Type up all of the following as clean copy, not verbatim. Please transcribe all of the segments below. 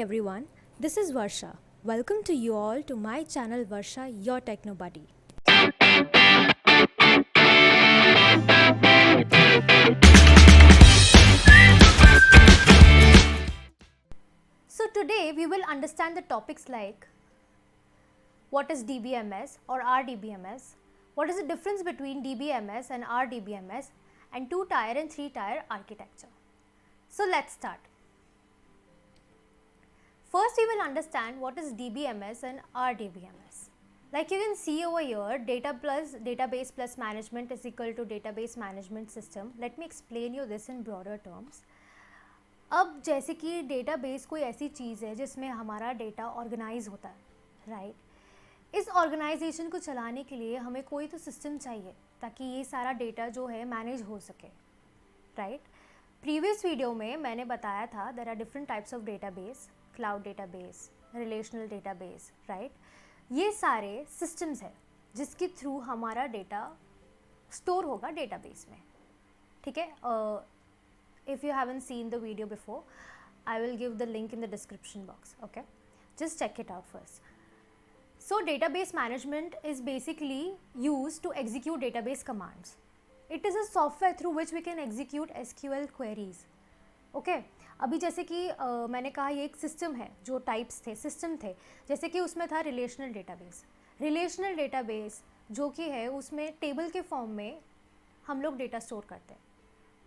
everyone, this is Varsha. Welcome to you all to my channel Varsha, your Techno Buddy. So today we will understand the topics like what is DBMS or RDBMS, what is the difference between DBMS and RDBMS, and 2-tier and 3-tier architecture. So let's start. First we will understand what is DBMS and RDBMS. Like you can see over here, database plus management is equal to database management system. Let me explain you this in broader terms. अब जैसे कि database कोई ऐसी चीज़ है जिसमें हमारा data organise होता है, राइट? इस ऑर्गेनाइजेशन को चलाने के लिए हमें कोई तो सिस्टम चाहिए ताकि ये सारा डेटा जो है मैनेज हो सके, राइट? प्रीवियस वीडियो में मैंने बताया था there are different types of database, cloud database, relational database, right? ये सारे सिस्टम्स हैं जिसके थ्रू हमारा डेटा स्टोर होगा डेटाबेस में, ठीक है? If you haven't seen the video before, I will give the link in the description box, okay? Just check it out first. So database management is basically used to execute database commands. It is a software through which we can execute SQL queries, okay? अभी जैसे कि मैंने कहा ये एक system है, जो types थे सिस्टम थे, जैसे कि उसमें था रिलेशनल डेटाबेस जो कि है उसमें टेबल के फॉर्म में हम लोग डेटा स्टोर करते हैं.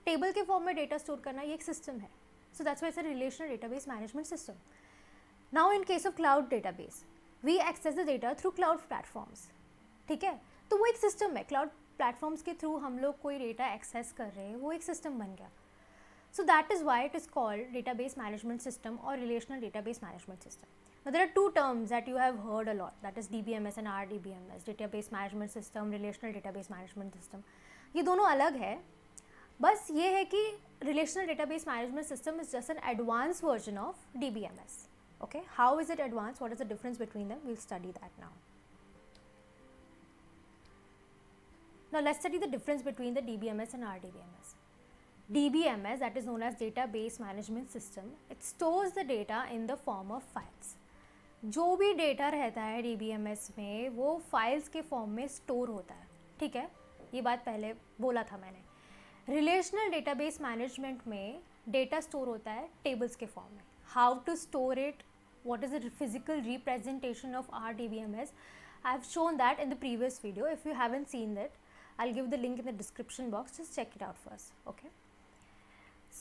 टेबल के फॉर्म में डेटा स्टोर करना ये एक सिस्टम है. So that's why it's a relational database management system. Now in case of cloud database we access the data through cloud platforms, ठीक है? तो वो एक सिस्टम है. क्लाउड प्लेटफॉर्म्स के थ्रू हम लोग कोई डेटा एक्सेस कर रहे हैं, वो एक सिस्टम बन गया. So that is why it is called database management system और relational database management system. Now there are two terms that you have heard a lot, that is DBMS and RDBMS, database management system, relational database management system. ये दोनों अलग है. बस ये है कि relational database management system is just an advance version of DBMS. Okay, how is it advance, what is the difference between them, we will study that now. Now let's study the difference between the DBMS and RDBMS. DBMS, that is known as database management system, it stores the data in the form of files. जो भी data रहता है DBMS में वो files के form में store होता है, ठीक है? ये बात पहले बोला था मैंने. रिलेशनल डेटाबेस मैनेजमेंट में डेटा स्टोर होता है टेबल्स के फॉर्म में. How to store it, what is the physical representation of RDBMS, I have shown that in the previous video. If you haven't seen that, I will give the link in the description box, just check it out first, okay?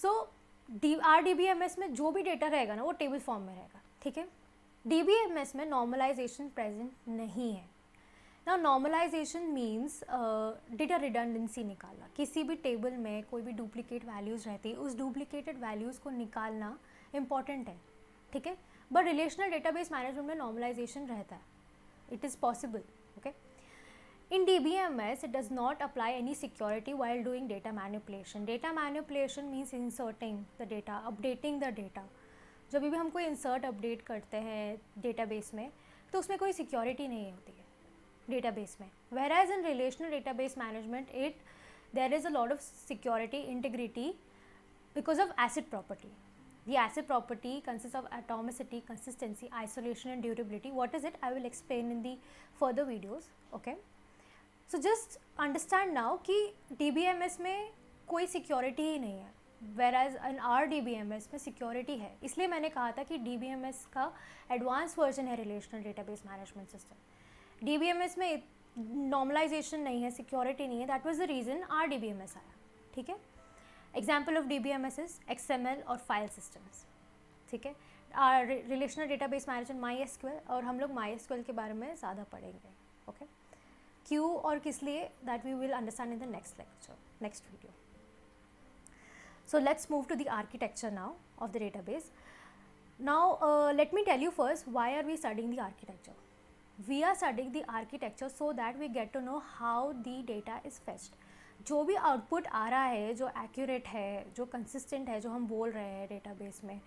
So RDBMS में जो भी data रहेगा ना वो table form में रहेगा, ठीक है? DBMS में नॉर्मलाइजेशन प्रेजेंट नहीं है. Now normalization means data redundancy निकालना. किसी भी टेबल में कोई भी डुप्लीकेट वैल्यूज़ रहती है, उस डुप्लीकेटेड वैल्यूज़ को निकालना इम्पॉर्टेंट है, ठीक है? बट रिलेशनल डेटाबेस मैनेजमेंट में नॉर्मलाइजेशन रहता है. It is possible, okay? In DBMS it does not apply any security while doing data manipulation. Data manipulation means inserting the data, updating the data. जब भी हम कोई इंसर्ट अपडेट करते हैं database में तो उसमें कोई सिक्योरिटी नहीं होती है डेटाबेस में. Whereas in relational database management, there is a lot of security, integrity because of ACID property. The ACID property consists of atomicity, consistency, isolation and durability. What is it? I will explain in the further videos. Okay. So just understand now कि DBMS में कोई security ही नहीं है. Whereas in RDBMS में security है. इसलिए मैंने कहा था कि DBMS का advanced version है relational database management system. DBMS में नॉर्मलाइजेशन नहीं है, सिक्योरिटी नहीं है. That was the reason RDBMS आया, ठीक है? Example of DBMS is XML और फाइल सिस्टम्स, ठीक है? रिलेशनल डेटाबेस मैनेजमेंट MySQL, और हम लोग MySQL के बारे में ज़्यादा पढ़ेंगे, ओके? क्यों और किस लिए, that we will understand in the next lecture, next video. So let's move to the architecture now of the database. Now let me tell you first why are we studying the architecture. We are studying the architecture so that we get to know how the data is fetched. जो भी output आ रहा है, जो accurate है, जो consistent है, जो हम बोल रहे हैं डेटाबेस में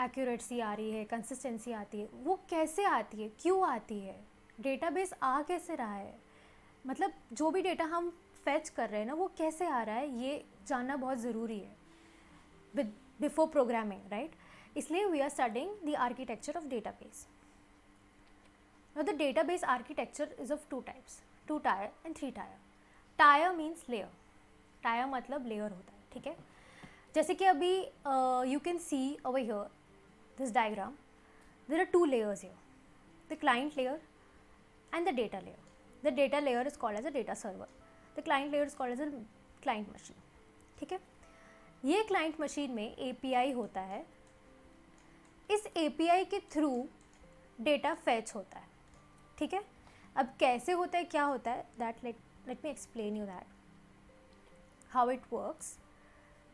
एक्यूरेसी आ रही है, कंसिस्टेंसी आती है, वो कैसे आती है, क्यों आती है, डेटाबेस आ कैसे रहा है, मतलब जो भी डेटा हम फेच कर रहे हैं ना वो कैसे आ रहा है, ये जानना बहुत ज़रूरी है बिफोर प्रोग्रामिंग, राइट? इसलिए we are studying the architecture of database. Now the database architecture is of two types, 2 tier and 3 tier. Tier means layer. Tier मतलब layer होता है, ठीक है. जैसे कि अभी you can see over here this diagram. There are 2 layers here, the client layer and the data layer. The data layer is called as a data server. The client layer is called as a client machine. ठीक है. ये client machine में API होता है. इस API के through data fetch होता है, ठीक है. अब कैसे होता है, क्या होता है, that let me explain you that how it works.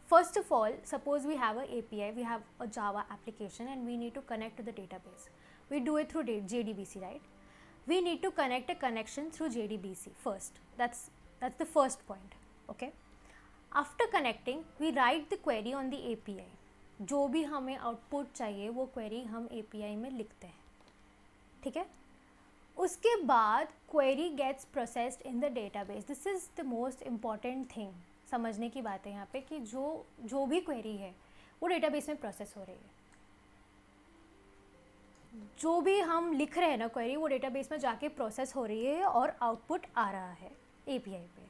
First of all, suppose we have a API, we have a Java application and we need to connect to the database. We do it through JDBC, right. We need to connect a connection through JDBC first. That's the first point. Okay. After connecting, we write the query on the API. जो भी हमें output चाहिए वो query हम API में लिखते हैं, ठीक है. उसके बाद query gets processed in the database. This is the most important thing समझने की बात है यहाँ पे कि जो भी क्वेरी है वो डेटाबेस में प्रोसेस हो रही है. जो भी हम लिख रहे हैं ना क्वेरी, वो डेटाबेस में जाके प्रोसेस हो रही है और आउटपुट आ रहा है API पे.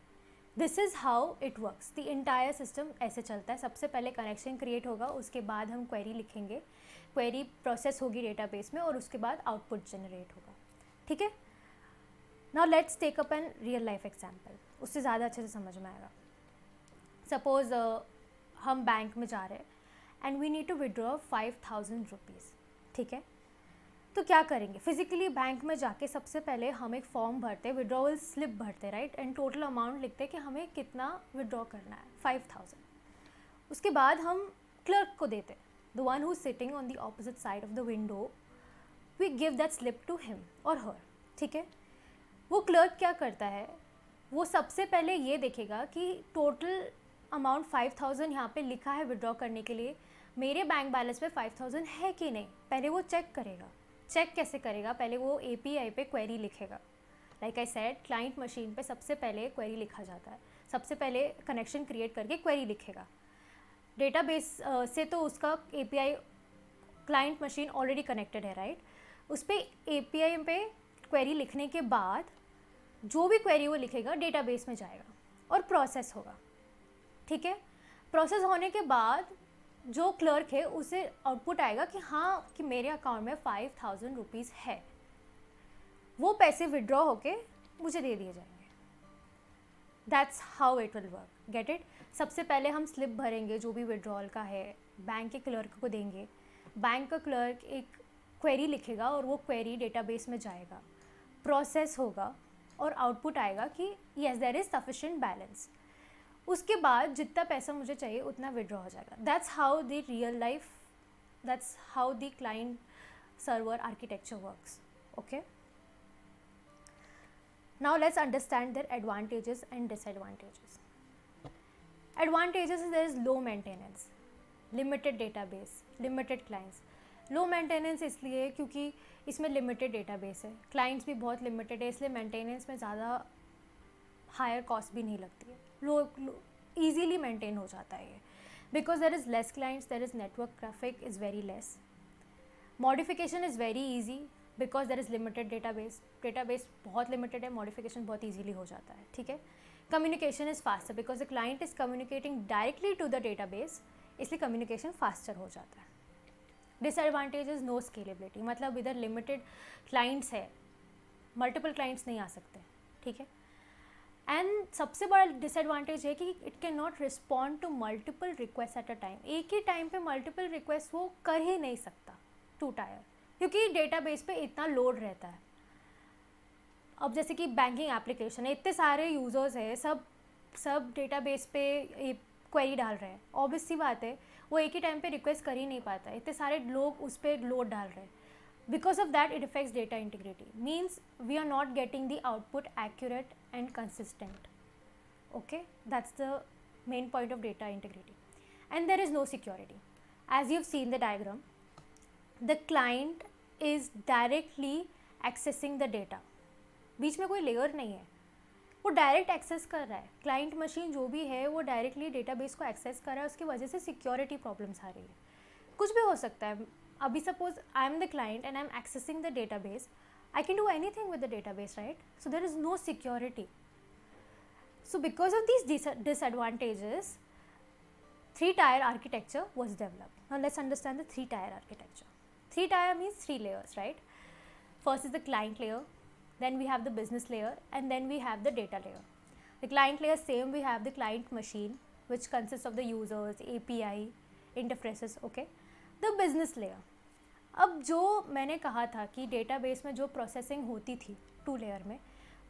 This is how it works. The entire system ऐसे चलता है. सबसे पहले कनेक्शन क्रिएट होगा, उसके बाद हम क्वेरी लिखेंगे, क्वेरी प्रोसेस होगी डेटाबेस में और उसके बाद आउटपुट जनरेट होगा, ठीक है. Now let's take up an real life example, उससे ज़्यादा अच्छे से समझ में आएगा. सपोज हम बैंक में जा रहे हैं and we need to withdraw 5,000 rupees, ठीक है. तो क्या करेंगे, फिजिकली बैंक में जाके सबसे पहले हम एक फॉर्म भरते, विड्रॉवल स्लिप भरते, राइट, एंड टोटल अमाउंट लिखते कि हमें कितना विड्रॉ करना है, 5,000. उसके बाद हम क्लर्क को देते, the one who is sitting on the opposite side of the window. We give that slip to him और हर, ठीक है. वो क्लर्क क्या करता है, वो सबसे पहले ये देखेगा कि टोटल अमाउंट 5,000 यहाँ पे लिखा है विड्रॉ करने के लिए, मेरे बैंक बैलेंस में 5,000 है कि नहीं, पहले वो चेक करेगा. चेक कैसे करेगा, पहले वो API पे क्वेरी लिखेगा. Like I said, client machine पे सबसे पहले क्वेरी लिखा जाता है. सबसे पहले कनेक्शन क्रिएट करके क्वेरी लिखेगा. डेटाबेस से तो उसका API client machine already connected है, राइट. उस पर API पे क्वेरी लिखने के बाद जो भी क्वेरी वो लिखेगा डेटाबेस में जाएगा और प्रोसेस होगा, ठीक है. प्रोसेस होने के बाद जो क्लर्क है उसे आउटपुट आएगा कि हाँ, कि मेरे अकाउंट में 5,000 रुपीज़ है. वो पैसे विड्रॉ होके मुझे दे दिए जाएंगे. That's how it will work. Get it. सबसे पहले हम स्लिप भरेंगे जो भी विड्रॉल का है, बैंक के क्लर्क को देंगे. बैंक का क्लर्क एक क्वेरी लिखेगा और वो क्वेरी डेटाबेस में जाएगा, प्रोसेस होगा और आउटपुट आएगा कि yes there is sufficient balance. उसके बाद जितना पैसा मुझे चाहिए उतना विड्रॉ हो जाएगा. That's how the real life, that's how the client server architecture works. Okay. Now let's understand their advantages and disadvantages. Advantages is there is low maintenance, limited database, limited clients. Low maintenance इसलिए क्योंकि इसमें limited database है, clients भी बहुत limited है, इसलिए maintenance में ज़्यादा हायर कॉस्ट भी नहीं लगती है. ईजीली मेंटेन हो जाता है ये, because there is less clients, there is network traffic is very less. Modification is very easy because there is limited database. Database बहुत लिमिटेड है, मॉडिफिकेशन बहुत ईजीली हो जाता है, ठीक है. Communication is faster because the client is communicating directly to the database, इसलिए communication faster हो जाता है. डिसएडवांटेज इज़ नो स्केलेबिलिटी, मतलब इधर लिमिटेड क्लाइंट्स है, मल्टीपल क्लाइंट्स नहीं आ सकते, ठीक है. एंड सबसे बड़ा डिसएडवांटेज है कि it can not respond to multiple request at a time. एक ही टाइम पे मल्टीपल रिक्वेस्ट वो कर ही नहीं सकता 2 टायर, क्योंकि डेटाबेस पे इतना लोड रहता है. अब जैसे कि बैंकिंग एप्लीकेशन है, इतने सारे यूज़र्स है, सब डेटाबेस पे क्वेरी डाल रहे हैं. ऑब्वियस सी बात है वो एक ही टाइम पे रिक्वेस्ट कर ही नहीं पाता, इतने सारे लोग उस पर लोड डाल रहे हैं. Because of that, it affects data integrity. Means we are not getting the output accurate and consistent. Okay, that's the main point of data integrity. And there is no security. As you've seen the diagram, the client is directly accessing the data. बीच में कोई layer नहीं है, वो direct access कर रहा है. Client machine जो भी है वो डायरेक्टली डेटाबेस को एक्सेस कर रहा है, उसकी वजह से सिक्योरिटी प्रॉब्लम्स आ रही है. कुछ भी हो सकता है. अभी suppose I am the client and I am accessing the database, I can do anything with the database, right? So there is no security. So because of these disadvantages, 3-tier architecture was developed. Now let's understand the 3-tier architecture. 3-tier means 3 layers, right? First is the client layer, then we have the business layer, and then we have the data layer. The client layer, same, we have the client machine, which consists of the users, API, interfaces, okay? The business layer. अब जो मैंने कहा था कि database में जो processing होती थी 2 लेयर में,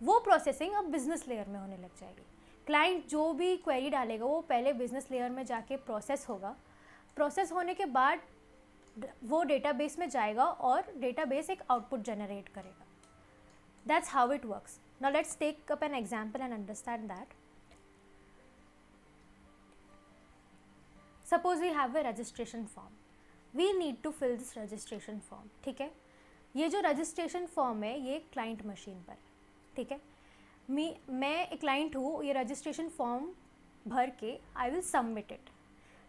वो प्रोसेसिंग अब बिजनेस लेयर में होने लग जाएगी. क्लाइंट जो भी क्वेरी डालेगा वो पहले बिजनेस लेयर में जाके प्रोसेस होगा. प्रोसेस होने के बाद वो डेटाबेस में जाएगा और डेटाबेस एक आउटपुट जनरेट करेगा. That's how it works. Now let's take up an example and understand that. Suppose we have a registration form. We need to fill this registration form. ठीक है, ये जो रजिस्ट्रेशन फॉर्म है ये client machine पर, ठीक है. मैं एक क्लाइंट हूँ, ये रजिस्ट्रेशन फॉर्म भर के आई विल सबमिट इट.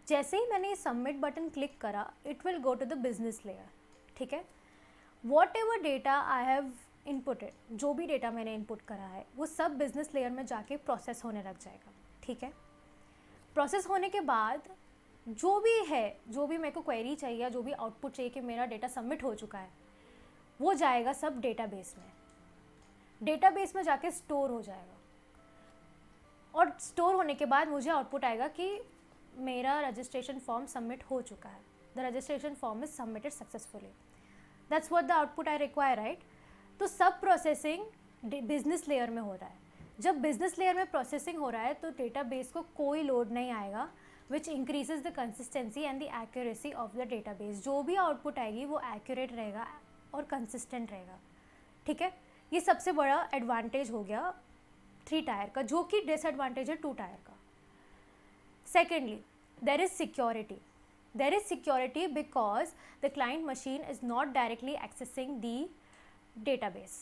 जैसे ही मैंने ये सबमिट बटन क्लिक करा, it will go to the business layer. ठीक है, whatever data I have inputted, जो भी डेटा मैंने इनपुट करा है वो सब बिजनेस लेयर में जाके प्रोसेस होने लग जाएगा. ठीक है, प्रोसेस होने के बाद जो भी है, जो भी मेरे को क्वेरी चाहिए या जो भी आउटपुट चाहिए कि मेरा डेटा सबमिट हो चुका है, वो जाएगा सब डेटाबेस में. डेटाबेस में जाके स्टोर हो जाएगा और स्टोर होने के बाद मुझे आउटपुट आएगा कि मेरा रजिस्ट्रेशन फॉर्म सबमिट हो चुका है. The registration form is submitted successfully. That's what the output I require, right? तो सब प्रोसेसिंग बिजनेस लेयर में हो रहा है. जब बिजनेस लेयर में प्रोसेसिंग हो रहा है तो डेटाबेस को कोई लोड नहीं आएगा, which increases the consistency and the accuracy of the database. जो भी आउटपुट आएगी वो accurate रहेगा और consistent रहेगा. ठीक है, ये सबसे बड़ा एडवांटेज हो गया 3 टायर का, जो कि डिसएडवांटेज है 2 टायर का. Secondly, there is security. There is security because the client machine is not directly accessing the database.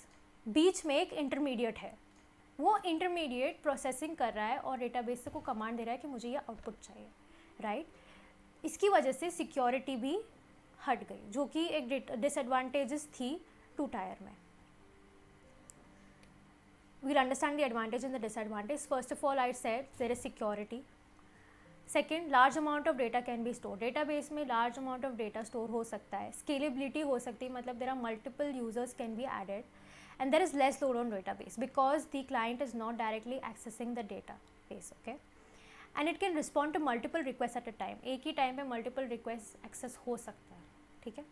बीच में एक इंटरमीडिएट है, वो इंटरमीडिएट प्रोसेसिंग कर रहा है और डेटाबेस से को कमांड दे रहा है कि मुझे ये आउटपुट चाहिए, राइट? इसकी वजह से सिक्योरिटी भी हट गई, जो कि एक डिसएडवांटेजेस थी 2 टायर में. we'll understand the advantage and the disadvantage. First of all, I said there is security. Second, large amount of data can be stored. Database में large amount of data store हो सकता है. Scalability हो सकती है, मतलब there are multiple users can be added, and there is less load on database because the client is not directly accessing the database, okay? And it can respond to multiple requests at a time. एक ही time पे multiple requests access हो सकता है, ठीक है?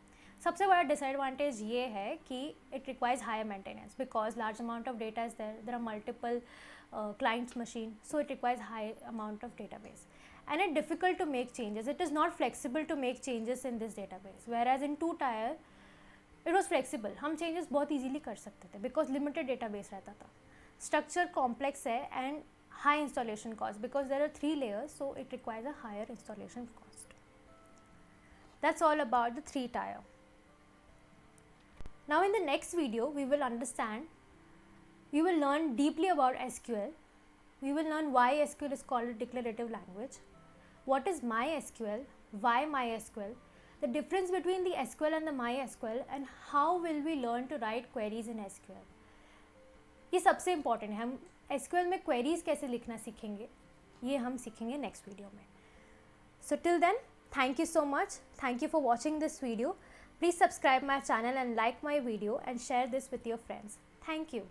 सबसे बड़ा disadvantage ये है कि it requires higher maintenance because large amount of data is there. There are multiple clients machine, so it requires high amount of database. And it's difficult to make changes. It is not flexible to make changes in this database. Whereas in 2 tier, it was flexible. हम changes बहुत easily कर सकते थे because limited database रहता था. Structure complex है and high installation cost because there are 3 layers, so it requires a higher installation cost. That's all about the 3 tier. Now in the next video, we will learn deeply about SQL. We will learn why SQL is called a declarative language. What is MySQL? Why MySQL? The difference between the SQL and the MySQL, and how will we learn to write queries in SQL? ये सबसे important है. हम SQL में queries कैसे लिखना सीखेंगे, ये हम सीखेंगे next video में. So till then, thank you so much. Thank you for watching this video. Please subscribe my channel and like my video and share this with your friends. Thank you.